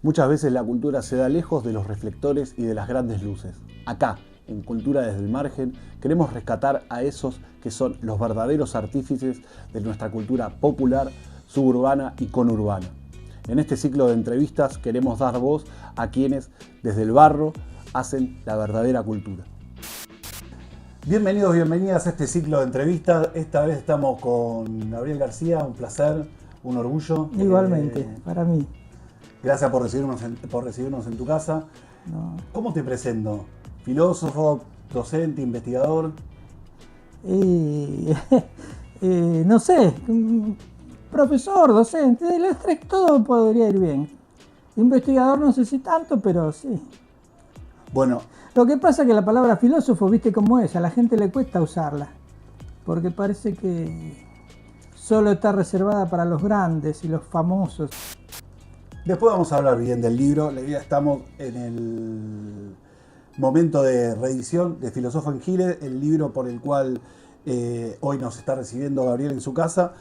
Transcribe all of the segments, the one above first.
Muchas veces la cultura se da lejos de los reflectores y de las grandes luces. Acá, en Cultura desde el Margen, queremos rescatar a esos que son los verdaderos artífices de nuestra cultura popular, suburbana y conurbana. En este ciclo de entrevistas queremos dar voz a quienes, desde el barro, hacen la verdadera cultura. Bienvenidos, bienvenidas a este ciclo de entrevistas. Esta vez estamos con Gabriel García, un placer, un orgullo. Igualmente, para mí. Gracias por recibirnos en tu casa. No. ¿Cómo te presento? ¿Filósofo, docente, investigador? No sé, profesor, docente, de los tres todo podría ir bien. Investigador no sé si tanto, pero sí. Bueno. Lo que pasa es que la palabra filósofo, viste cómo es, a la gente le cuesta usarla, porque parece que solo está reservada para los grandes y los famosos. Después vamos a hablar bien del libro. Estamos en el momento de reedición de Filosofo en Giles, el libro por el cual hoy nos está recibiendo Gabriel en su casa.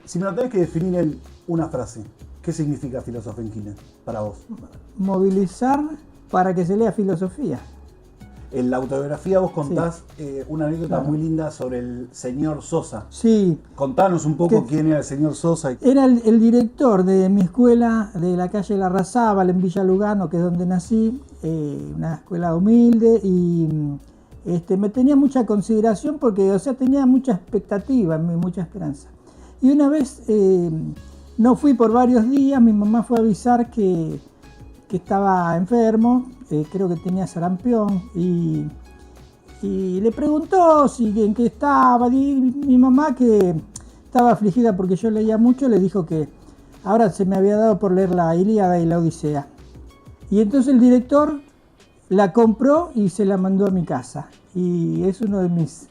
Si me lo tenés que definir en una frase, ¿qué significa Filosofo en Giles para vos? Movilizar para que se lea filosofía. En la autobiografía vos contás una anécdota muy linda sobre el señor Sosa. Sí. Contanos un poco quién era el señor Sosa. Era el director de mi escuela de la calle Larrazábal en Villa Lugano, que es donde nací, una escuela humilde, y me tenía mucha consideración porque, tenía mucha expectativa en mí, mucha esperanza. Y una vez no fui por varios días, mi mamá fue a avisar que estaba enfermo, creo que tenía sarampión, y le preguntó en qué estaba. Y mi mamá, que estaba afligida porque yo leía mucho, le dijo que ahora se me había dado por leer la Ilíada y la Odisea. Y entonces el director la compró y se la mandó a mi casa. Y es uno de mis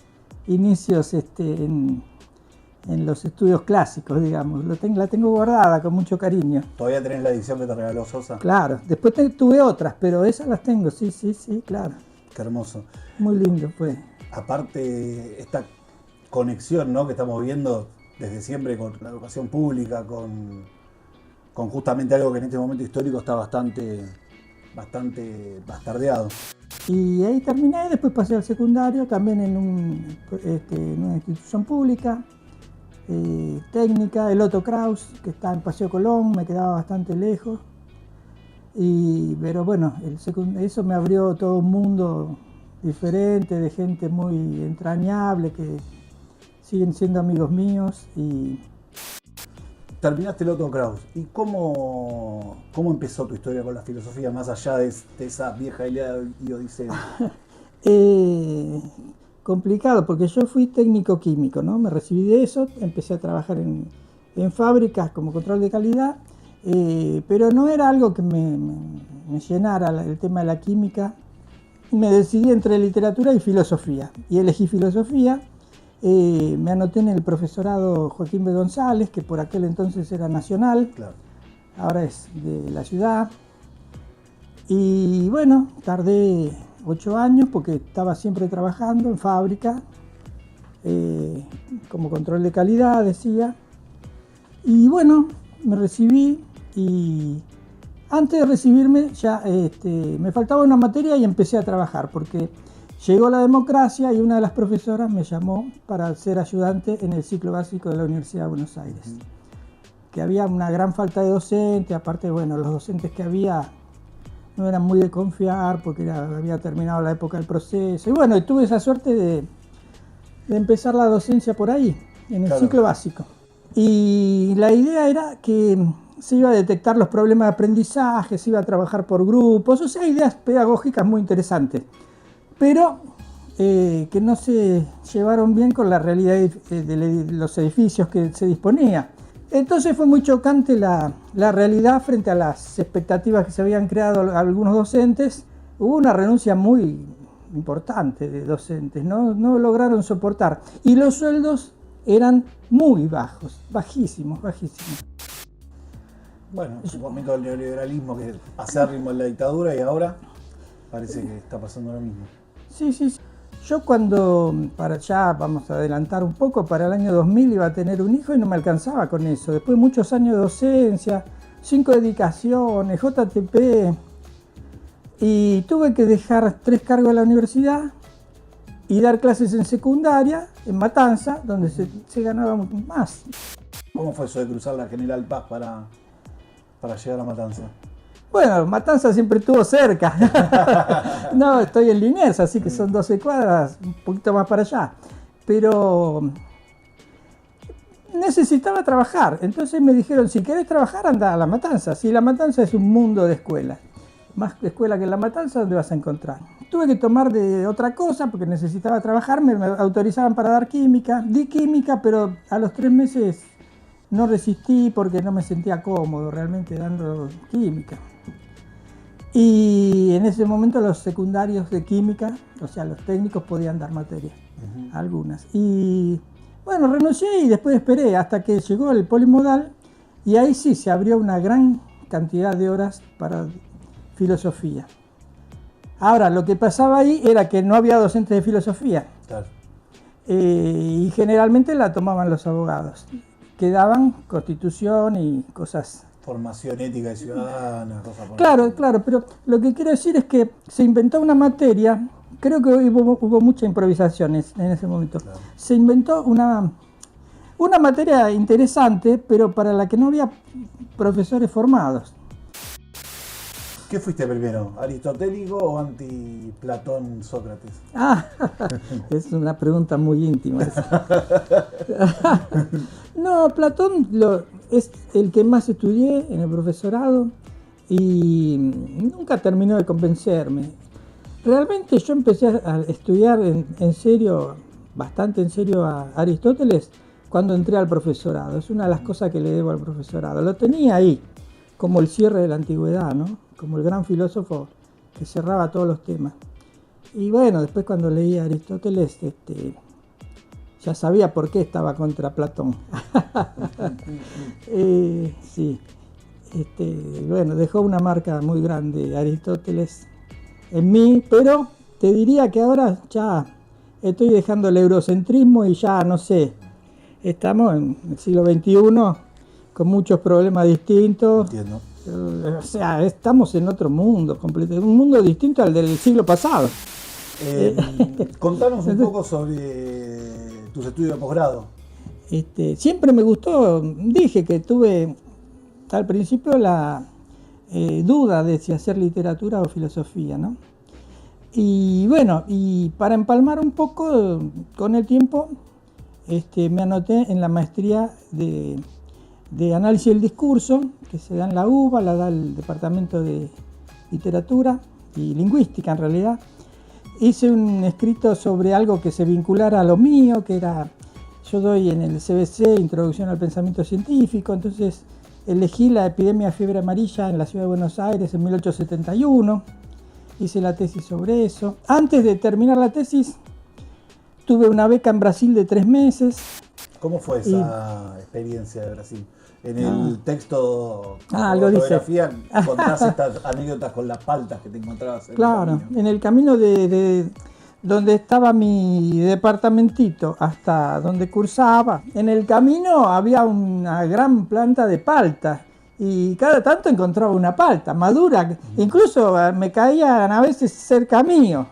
inicios en los estudios clásicos, digamos. La tengo guardada con mucho cariño. ¿Todavía tenés la edición que te regaló Sosa? Claro, después tuve otras, pero esas las tengo, sí, claro. Qué hermoso. Muy lindo fue. Aparte, esta conexión, ¿no?, que estamos viendo desde siempre con la educación pública, con justamente algo que en este momento histórico está bastante bastardeado. Y ahí terminé, después pasé al secundario, también en una institución pública, técnica, el Otto Kraus, que está en Paseo Colón, me quedaba bastante lejos. Pero bueno, eso me abrió todo un mundo diferente, de gente muy entrañable, que siguen siendo amigos míos. Terminaste el Otto Kraus. ¿Y cómo empezó tu historia con la filosofía, más allá de esa vieja Ilíada y Odisea? Complicado, porque yo fui técnico químico, ¿no? Me recibí de eso, empecé a trabajar en fábricas como control de calidad, pero no era algo que me llenara el tema de la química. Me decidí entre literatura y filosofía, y elegí filosofía. Me anoté en el profesorado Joaquín B. González, que por aquel entonces era nacional, claro. Ahora es de la ciudad. Y bueno, tardé 8 años porque estaba siempre trabajando en fábrica, como control de calidad, decía. Y bueno, me recibí, y antes de recibirme ya me faltaba una materia y empecé a trabajar porque llegó la democracia y una de las profesoras me llamó para ser ayudante en el ciclo básico de la Universidad de Buenos Aires. Que había una gran falta de docentes, aparte, bueno, los docentes que había no eran muy de confiar porque había terminado la época del proceso. Y bueno, tuve esa suerte de empezar la docencia por ahí, en el ciclo básico. Y la idea era que se iba a detectar los problemas de aprendizaje, se iba a trabajar por grupos, ideas pedagógicas muy interesantes, pero que no se llevaron bien con la realidad de los edificios que se disponía. Entonces fue muy chocante la realidad frente a las expectativas que se habían creado algunos docentes. Hubo una renuncia muy importante de docentes, no lograron soportar. Y los sueldos eran muy bajos, bajísimos. Bueno, es un momento del neoliberalismo que es acérrimo en la dictadura, y ahora parece que está pasando lo mismo. Sí. Yo ya vamos a adelantar un poco, para el año 2000 iba a tener un hijo y no me alcanzaba con eso. Después de muchos años de docencia, 5 dedicaciones, JTP, y tuve que dejar 3 cargos en la universidad y dar clases en secundaria, en Matanza, donde se ganaba más. ¿Cómo fue eso de cruzar la General Paz para llegar a Matanza? Bueno, Matanza siempre estuvo cerca. No, estoy en Liniers, así que son 12 cuadras, un poquito más para allá. Pero necesitaba trabajar, entonces me dijeron, si querés trabajar, anda a La Matanza. Si La Matanza es un mundo de escuelas, más escuela que La Matanza, ¿dónde vas a encontrar? Tuve que tomar de otra cosa porque necesitaba trabajar, me autorizaban para dar química, di química, pero a los 3 meses no resistí porque no me sentía cómodo realmente dando química. Y en ese momento los secundarios de química, o sea, los técnicos podían dar materias, algunas. Y bueno, renuncié y después esperé hasta que llegó el polimodal y ahí sí se abrió una gran cantidad de horas para filosofía. Ahora, lo que pasaba ahí era que no había docentes de filosofía. Claro. Y generalmente la tomaban los abogados. Quedaban constitución y cosas. Formación ética y ciudadana, cosas por Claro, claro, pero lo que quiero decir es que se inventó una materia, creo que hubo muchas improvisaciones en ese momento. Claro. Se inventó una materia interesante, pero para la que no había profesores formados. ¿Qué fuiste primero, aristotélico o anti-Platón Sócrates? Es una pregunta muy íntima esa. No, Platón es el que más estudié en el profesorado y nunca terminó de convencerme. Realmente yo empecé a estudiar en serio, bastante en serio a Aristóteles cuando entré al profesorado. Es una de las cosas que le debo al profesorado. Lo tenía ahí, como el cierre de la antigüedad, ¿no? Como el gran filósofo que cerraba todos los temas. Y bueno, después cuando leí a Aristóteles, ya sabía por qué estaba contra Platón. Sí. Bueno, dejó una marca muy grande Aristóteles en mí, pero te diría que ahora ya estoy dejando el eurocentrismo y ya no sé, estamos en el siglo XXI con muchos problemas distintos. Entiendo. O sea, estamos en otro mundo, un mundo distinto al del siglo pasado. Contanos un poco sobre tus estudios de posgrado. Siempre me gustó, dije que tuve al principio la duda de si hacer literatura o filosofía, ¿no? Y bueno, y para empalmar un poco con el tiempo, me anoté en la maestría de análisis del discurso, que se da en la UBA, la da el Departamento de Literatura y Lingüística en realidad. Hice un escrito sobre algo que se vinculara a lo mío, que era, yo doy en el CBC Introducción al Pensamiento Científico, entonces elegí la epidemia de fiebre amarilla en la ciudad de Buenos Aires en 1871, hice la tesis sobre eso. Antes de terminar la tesis, tuve una beca en Brasil de 3 meses. ¿Cómo fue esa experiencia de Brasil? En el texto de algo fotografía contás estas anécdotas con las paltas que te encontrabas. Claro, en el camino de donde estaba mi departamentito hasta donde cursaba, en el camino había una gran planta de palta y cada tanto encontraba una palta madura, incluso me caían a veces cerca mío.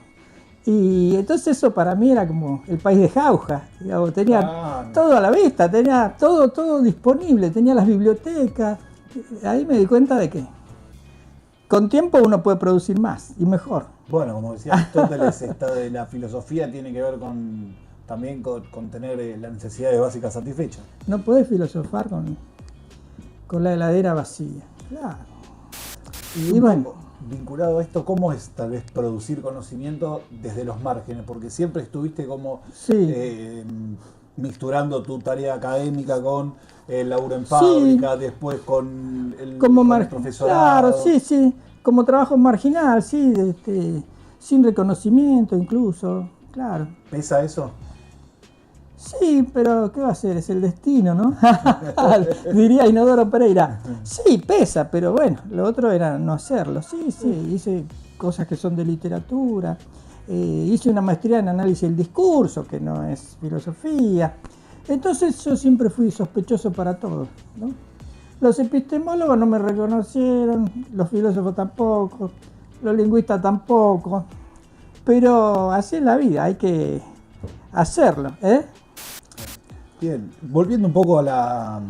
Y entonces eso para mí era como el país de jauja, digamos, tenía todo a la vista, tenía todo disponible, tenía las bibliotecas. Ahí me di cuenta de que con tiempo uno puede producir más y mejor. Bueno, como decía Aristóteles, la filosofía tiene que ver también con tener las necesidades básicas satisfechas. No podés filosofar con la heladera vacía, claro. Y bueno, vinculado a esto, ¿cómo es tal vez producir conocimiento desde los márgenes? Porque siempre estuviste como mixturando tu tarea académica con el laburo en fábrica, después con el profesorado. Claro, sí, como trabajo marginal, sí, sin reconocimiento incluso, claro. ¿Pesa eso? Sí, pero ¿qué va a hacer? Es el destino, ¿no? Diría Inodoro Pereira. Sí, pesa, pero bueno, lo otro era no hacerlo. Sí, hice cosas que son de literatura. Hice una maestría en análisis del discurso, que no es filosofía. Entonces yo siempre fui sospechoso para todo, ¿no? Los epistemólogos no me reconocieron, los filósofos tampoco, los lingüistas tampoco, pero así es la vida, hay que hacerlo, ¿eh? Bien, volviendo un poco a la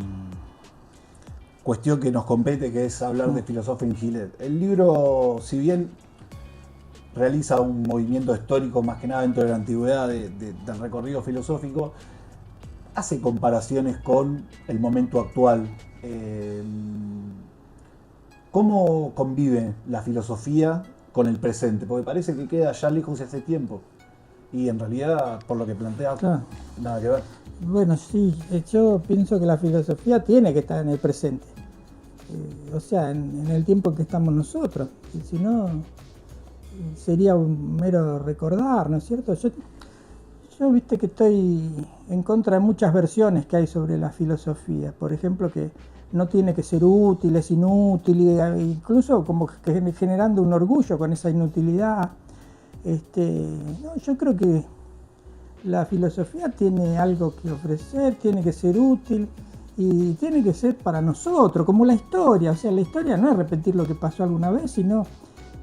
cuestión que nos compete, que es hablar de Philosophen Gilet. El libro, si bien realiza un movimiento histórico más que nada dentro de la antigüedad del recorrido filosófico, hace comparaciones con el momento actual. ¿Cómo convive la filosofía con el presente? Porque parece que queda ya lejos hace tiempo. Y en realidad, por lo que planteas, Claro. nada que ver. Bueno, sí, yo pienso que la filosofía tiene que estar en el presente, o sea, en el tiempo en que estamos nosotros, y si no, sería un mero recordar, ¿no es cierto? Yo viste que estoy en contra de muchas versiones que hay sobre la filosofía, por ejemplo, que no tiene que ser útil, es inútil, incluso como que generando un orgullo con esa inutilidad. No, yo creo que la filosofía tiene algo que ofrecer, tiene que ser útil y tiene que ser para nosotros, como la historia. O sea, la historia no es repetir lo que pasó alguna vez, sino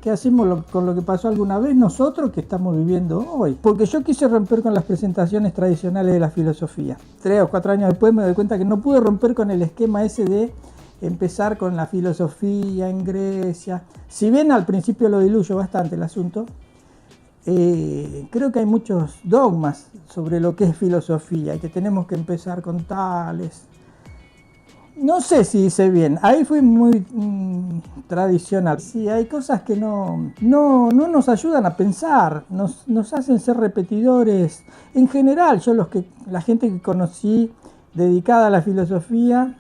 qué hacemos con lo que pasó alguna vez nosotros que estamos viviendo hoy. Porque yo quise romper con las presentaciones tradicionales de la filosofía. 3 o 4 años después me doy cuenta que no pude romper con el esquema ese de empezar con la filosofía en Grecia. Si bien al principio lo diluyo bastante el asunto, creo que hay muchos dogmas sobre lo que es filosofía y que tenemos que empezar con tales. No sé si hice bien, ahí fui muy tradicional. Sí, hay cosas que no nos ayudan a pensar, nos hacen ser repetidores. En general, la gente que conocí dedicada a la filosofía,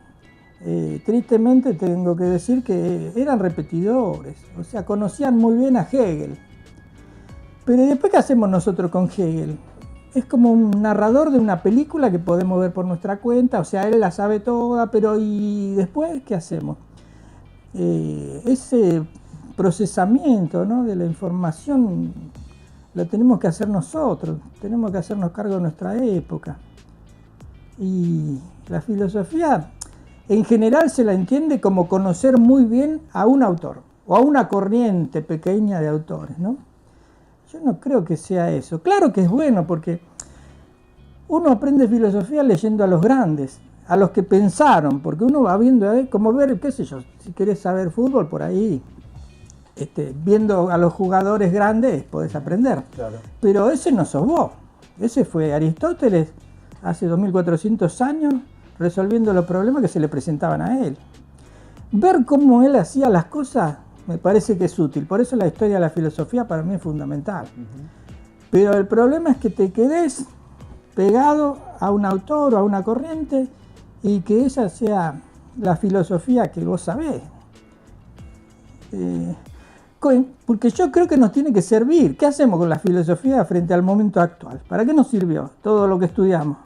tristemente tengo que decir que eran repetidores, o sea, conocían muy bien a Hegel. Pero después, ¿qué hacemos nosotros con Hegel? Es como un narrador de una película que podemos ver por nuestra cuenta, o sea, él la sabe toda, pero ¿y después qué hacemos? Ese procesamiento, ¿no?, de la información lo tenemos que hacer nosotros, tenemos que hacernos cargo de nuestra época. Y la filosofía, en general, se la entiende como conocer muy bien a un autor, o a una corriente pequeña de autores, ¿no? Yo no creo que sea eso. Claro que es bueno porque uno aprende filosofía leyendo a los grandes, a los que pensaron, porque uno va viendo, como ver, qué sé yo, si querés saber fútbol por ahí, viendo a los jugadores grandes podés aprender. Claro. Pero ese no sos vos, ese fue Aristóteles hace 2400 años resolviendo los problemas que se le presentaban a él. Ver cómo él hacía las cosas me parece que es útil, por eso la historia de la filosofía para mí es fundamental. Pero el problema es que te quedes pegado a un autor o a una corriente y que esa sea la filosofía que vos sabés. Porque yo creo que nos tiene que servir. ¿Qué hacemos con la filosofía frente al momento actual? ¿Para qué nos sirvió todo lo que estudiamos?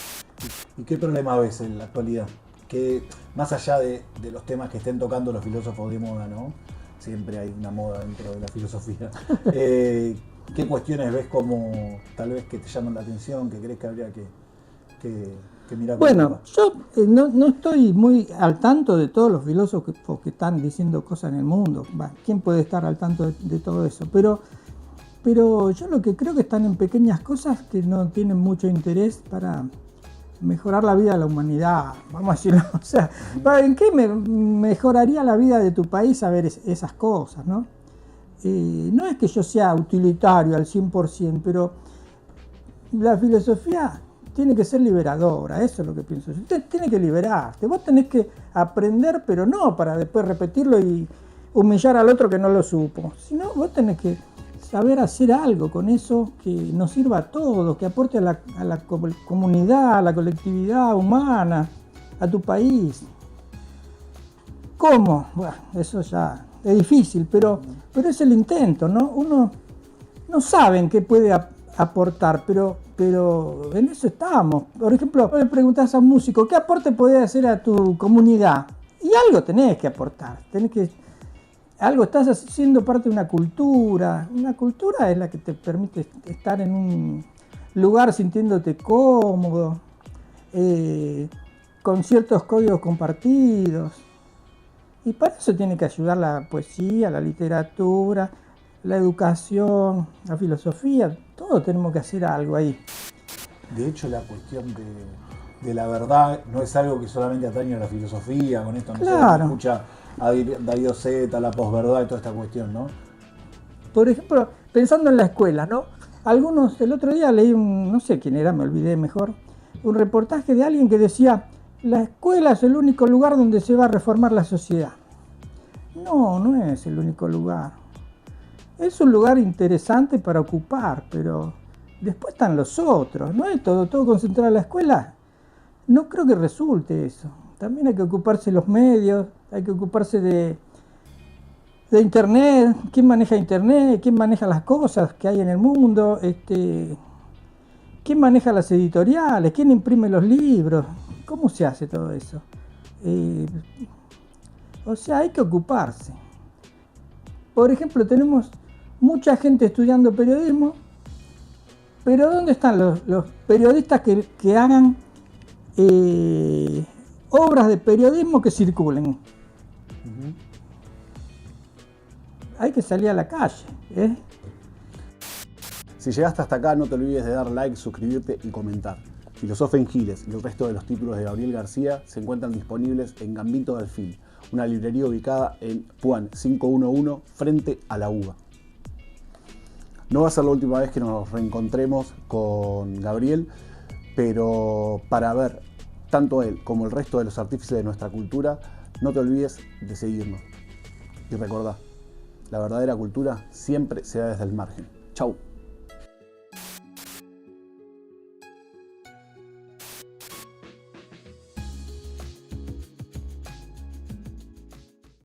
¿Y qué problema ves en la actualidad? Que más allá de los temas que estén tocando los filósofos de moda, ¿no? Siempre hay una moda dentro de la filosofía. ¿Qué cuestiones ves como tal vez que te llaman la atención, que crees que habría que mirar? Bueno, yo no estoy muy al tanto de todos los filósofos que están diciendo cosas en el mundo. ¿Quién puede estar al tanto de todo eso? Pero yo lo que creo que están en pequeñas cosas que no tienen mucho interés para mejorar la vida de la humanidad, vamos a decirlo. O sea, ¿en qué mejoraría la vida de tu país saber esas cosas, no? No es que yo sea utilitario al 100%, pero la filosofía tiene que ser liberadora, eso es lo que pienso. Usted tiene que liberarte, vos tenés que aprender, pero no para después repetirlo y humillar al otro que no lo supo, sino vos tenés que saber hacer algo con eso que nos sirva a todos, que aporte a la comunidad, a la colectividad humana, a tu país. ¿Cómo? Bueno, eso ya es difícil, pero es el intento, ¿no? Uno no sabe en qué puede aportar, pero en eso estamos. Por ejemplo, le preguntás a un músico, ¿qué aporte podés hacer a tu comunidad? Y algo tenés que aportar, algo estás haciendo parte de una cultura. Una cultura es la que te permite estar en un lugar sintiéndote cómodo, con ciertos códigos compartidos. Y para eso tiene que ayudar la poesía, la literatura, la educación, la filosofía, todo tenemos que hacer algo ahí. De hecho, la cuestión de la verdad no es algo que solamente atañe a la filosofía, con esto no Claro. se escucha a Darío Zeta, la posverdad y toda esta cuestión, ¿no? Por ejemplo, pensando en la escuela, ¿no? Algunos, el otro día leí no sé quién era, me olvidé mejor, un reportaje de alguien que decía, la escuela es el único lugar donde se va a reformar la sociedad. No, no es el único lugar. Es un lugar interesante para ocupar, pero después están los otros, ¿no es todo concentrado en la escuela? No creo que resulte eso. También hay que ocuparse de los medios, hay que ocuparse de internet, quién maneja internet, quién maneja las cosas que hay en el mundo, quién maneja las editoriales, quién imprime los libros, cómo se hace todo eso. O sea, hay que ocuparse. Por ejemplo, tenemos mucha gente estudiando periodismo, pero ¿dónde están los periodistas que hagan obras de periodismo que circulen? Hay que salir a la calle, ¿eh? Si llegaste hasta acá, no te olvides de dar like, suscribirte y comentar. Filosofía en Giles y el resto de los títulos de Gabriel García se encuentran disponibles en Gambito de Alfil, una librería ubicada en Puan 511 frente a la UBA. No va a ser la última vez que nos reencontremos con Gabriel, pero para ver tanto él como el resto de los artífices de nuestra cultura, no te olvides de seguirnos. Y recordá, la verdadera cultura siempre se da desde el margen. Chau.